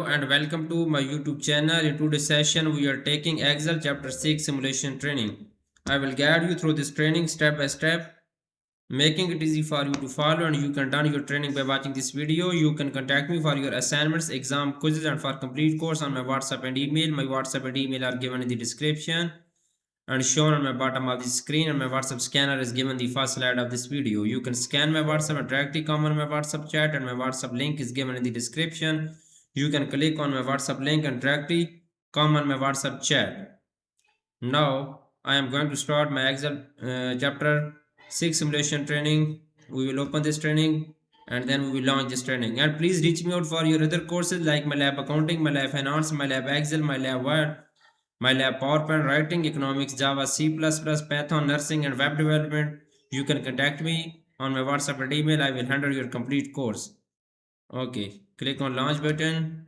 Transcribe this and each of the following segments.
and welcome to my YouTube channel. In today's session, we are taking Excel Chapter 6 Simulation Training. I will guide you through this training step by step, making it easy for you to follow, and you can done your training by watching this video. You can contact me for your assignments, exam quizzes, and for complete course on my WhatsApp and email. My WhatsApp and email are given in the description and shown on my bottom of the screen, and my WhatsApp scanner is given the first slide of this video. You can scan my WhatsApp and directly come on my WhatsApp chat, and my WhatsApp link is given in the description. You can click on my WhatsApp link and directly come on my WhatsApp chat. Now I am going to start my Excel chapter 6 simulation training. We will open this training and then we will launch this training. And please reach me out for your other courses like my lab accounting, my lab finance, my lab Excel, my lab Word, my lab PowerPoint, writing, economics, Java, C++, Python, nursing, and web development. You can contact me on my WhatsApp and email. I will handle your complete course. Okay, click on launch button.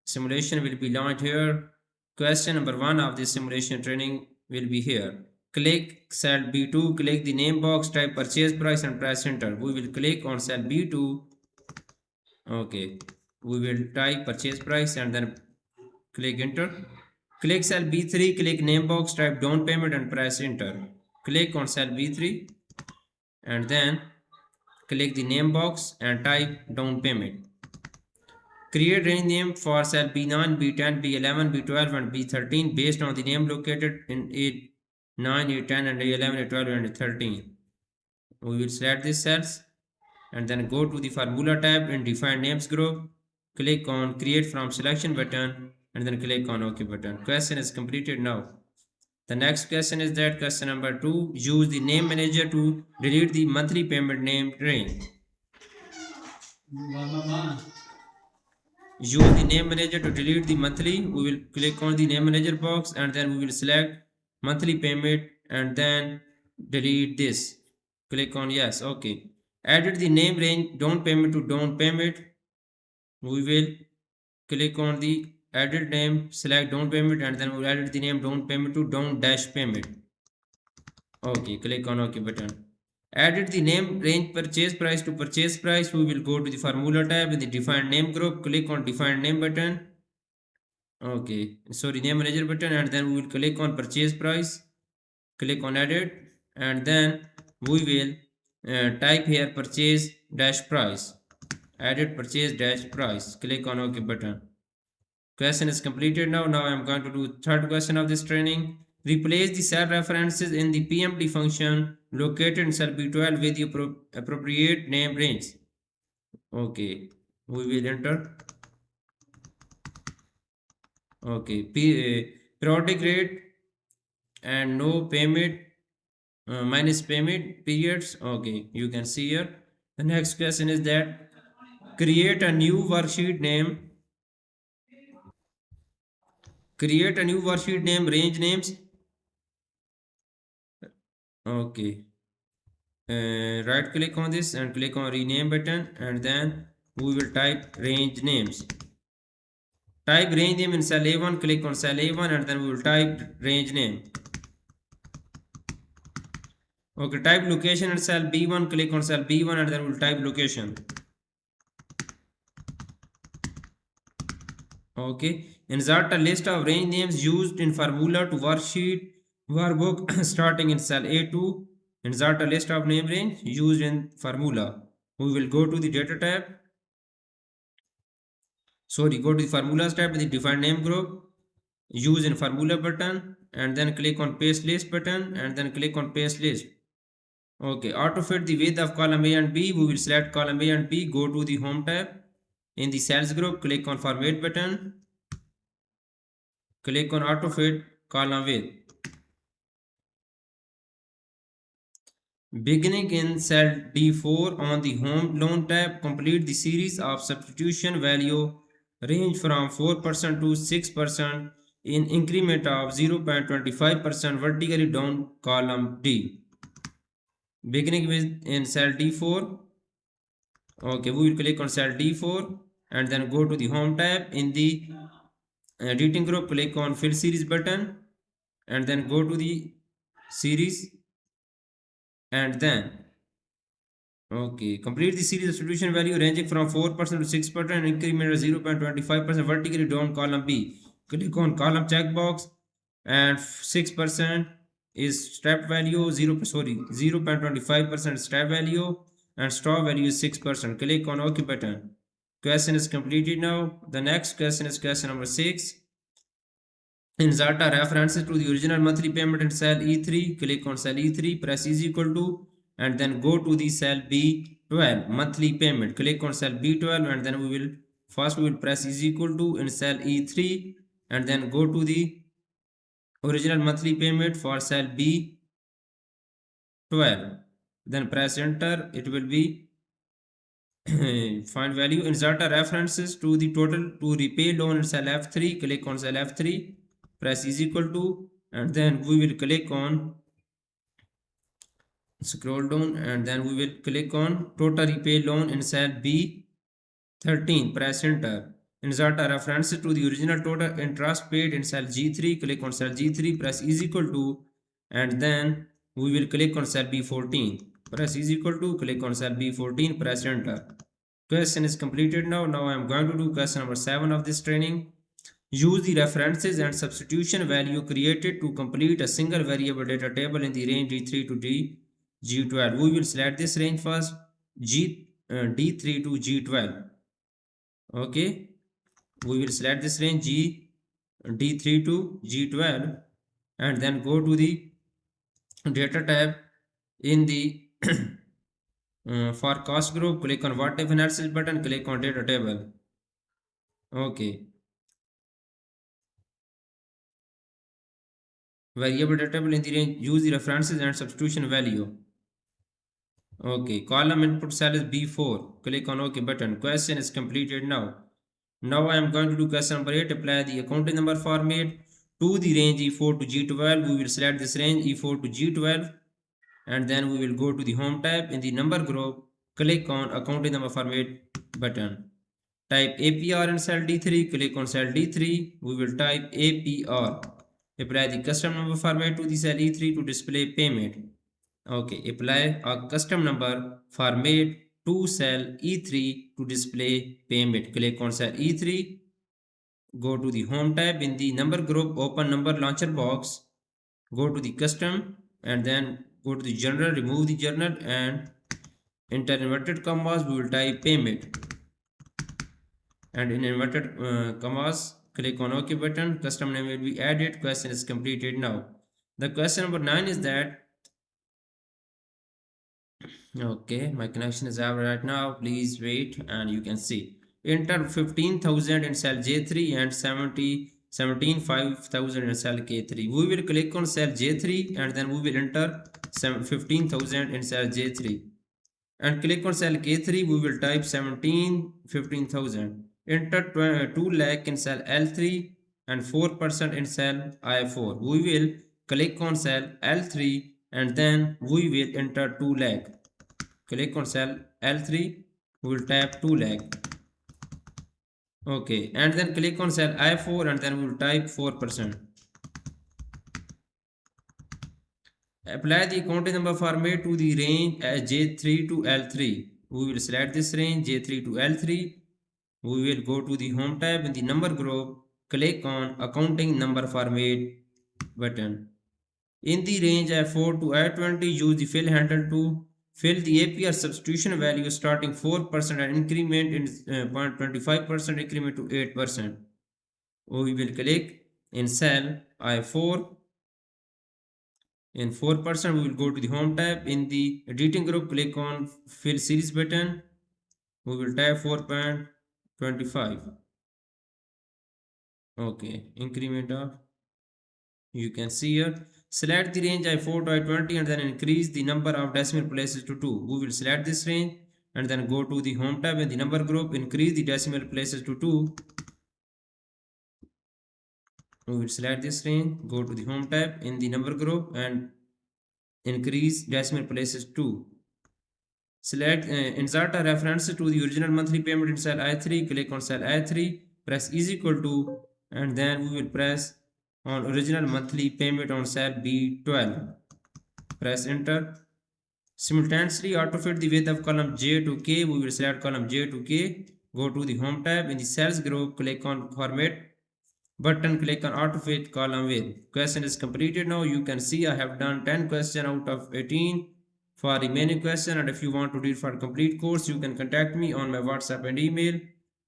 Simulation will be launched here. Question number 1 of this simulation training will be here. Click cell B2, click the name box, type purchase price and press enter. We will click on cell B2. Okay, we will type purchase price and then click enter. Click cell B3, click name box, type down payment and press enter. Click on cell B3 and then click the name box and type down payment. Create range name for cell B9, B10, B11, B12 and B13 based on the name located in A9, A10 and A11, A12 and A13. We will select these cells and then go to the formula tab in define names group. Click on create from selection button and then click on OK button. Question is completed now. The next question is that question number 2. Use the name manager to delete the monthly payment name range. Use the name manager to delete the monthly. We will click on the name manager box and then we will select monthly payment and then delete this. Click on yes. Okay. Edit the name range down payment to down payment. We will click on the edit name, select down payment and then we will edit the name down payment to down dash payment. Okay, click on OK button. Edit the name range purchase price to purchase price. We will go to the formula tab in the define name group. Click on define name button. Okay, sorry, name manager button and then we will click on purchase price. Click on edit and then we will type here purchase dash price. Edit purchase dash price. Click on OK button. Question is completed now. Now I am going to do third question of this training. Replace the cell references in the PMT function located in cell B12 with the appropriate name range. Okay, we will enter. Okay, periodic rate and no payment minus payment periods. Okay, you can see here. The next question is that create a new worksheet name. Create a new worksheet name range names. Okay. Right click on this and click on rename button and then we will type range names. Type range name in cell A1, click on cell A1 and then we will type range name. Okay, type location in cell B1, click on cell B1 and then we will type location. Okay, insert a list of range names used in formula to worksheet workbook starting in cell A2. Insert a list of name range used in formula. We will go to the data tab. Sorry, go to the formulas tab in the define name group. Use in formula button and then click on paste list button and then click on paste list. Okay, auto fit the width of column A and B. We will select column A and B. Go to the home tab. In the cells group, click on format button. Click on auto fit column width. Beginning in cell D4 on the home loan tab, complete the series of substitution value range from 4% to 6% in increment of 0.25% vertically down column D. Beginning with in cell D4. Okay, we will click on cell D4 and then go to the home tab. In the editing group, click on fill series button and then go to the series and then Okay, complete the series of solution value ranging from 4% to 6%, increment of 0.25% vertically down column B. Click on column checkbox and 6% is step value, 0.25% step value and stop value is 6%. Click on OK button. Question is completed now. The next question is question number 6. Insert references to the original monthly payment in cell E3. Click on cell E3, press is equal to, and then go to the cell B12 monthly payment. Click on cell B12 and then we will press is equal to in cell E3 and then go to the original monthly payment for cell B12. Then press enter. It will be find value. Insert references to the total to repay loan in cell F3. Click on cell F3, press is equal to, and then we will click on scroll down and then we will click on total repay loan in cell B13. Press enter. Insert references to the original total interest paid in cell G3. Click on cell G3, press is equal to, and then we will click on cell B14. Press is equal to, click on cell B14, press enter. Question is completed now. Now I am going to do question number 7 of this training. Use the references and substitution value created to complete a single variable data table in the range D3 to G12. We will select this range first, D3 to G12. Okay, we will select this range D3 to G12 and then go to the data tab in the for cost group. Click on what if analysis button, click on data table. Okay, variable data table in the range, use the references and substitution value. Okay, column input cell is B4. Click on OK button. Question is completed now. Now I am going to do question number 8. Apply the accounting number format to the range E4 to G12. We will select this range E4 to G12 and then we will go to the home tab. In the number group, click on accounting number format button. Type APR in cell D3. Click on cell D3. We will type APR. Apply the custom number format to the cell E3 to display payment. Okay, apply a custom number format to cell E3 to display payment. Click on cell E3, go to the home tab. In the number group, open number launcher box, go to the custom and then go to the general, remove the general and enter inverted commas, we will type payment and in inverted commas click on OK button. Custom name will be added. Question is completed now. The question number 9 is that okay, my connection is out right now. Please wait and you can see. Enter 15,000 in cell J3 and 17,500 in cell K3. We will click on cell J3 and then we will enter 15,000 in cell J3. And click on cell K3, we will type 15,000. Enter 2 lakh in cell L3 and 4% in cell I4. We will click on cell L3 and then we will enter 2 lakh. Click on cell L3, we will type 2 lakh. Okay, and then click on cell I4 and then we will type 4%. Apply the accounting number format to the range J3 to L3. We will select this range J3 to L3. We will go to the home tab in the number group. Click on accounting number format button. In the range I4 to I20, use the fill handle to fill the APR substitution value starting 4% and increment in 0.25% increment to 8%. We will click in cell I4. In 4%, we will go to the home tab. In the editing group, click on fill series button. We will type 4.25. Okay, increment of, you can see here. Select the range I4 to I20 and then increase the number of decimal places to 2. We will select this range and then go to the home tab in the number group, increase the decimal places to 2. We will select this range, go to the home tab in the number group and increase decimal places to. Select insert a reference to the original monthly payment in cell I3. Click on cell I3, press is equal to, and then we will press on original monthly payment on cell B12. Press enter. Simultaneously auto-fit the width of column J to K. We will select column J to K. Go to the home tab. In the cells group, click on format button, click on auto-fit column width. Question is completed now. You can see I have done 10 questions out of 18 for remaining question, and if you want to read for complete course, you can contact me on my WhatsApp and email.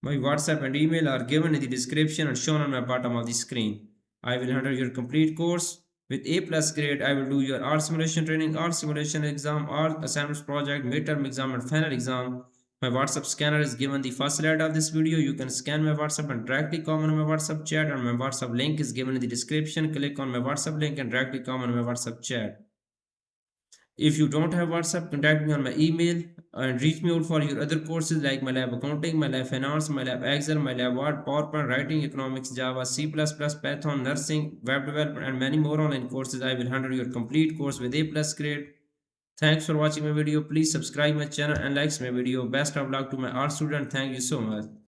My WhatsApp and email are given in the description and shown on my bottom of the screen. I will handle your complete course with A plus grade. I will do your all simulation training, all simulation exam, all assignments project, midterm exam and final exam. My WhatsApp scanner is given the first slide of this video. You can scan my WhatsApp and directly comment on my WhatsApp chat, and my WhatsApp link is given in the description. Click on my WhatsApp link and directly comment on my WhatsApp chat. If you don't have WhatsApp, contact me on my email and reach me out for your other courses like my lab accounting, my lab finance, my lab Excel, my lab Word, PowerPoint, writing, economics, Java, C++, Python, nursing, web development, and many more online courses. I will handle your complete course with A plus grade. Thanks for watching my video. Please subscribe my channel and like my video. Best of luck to my all students. Thank you so much.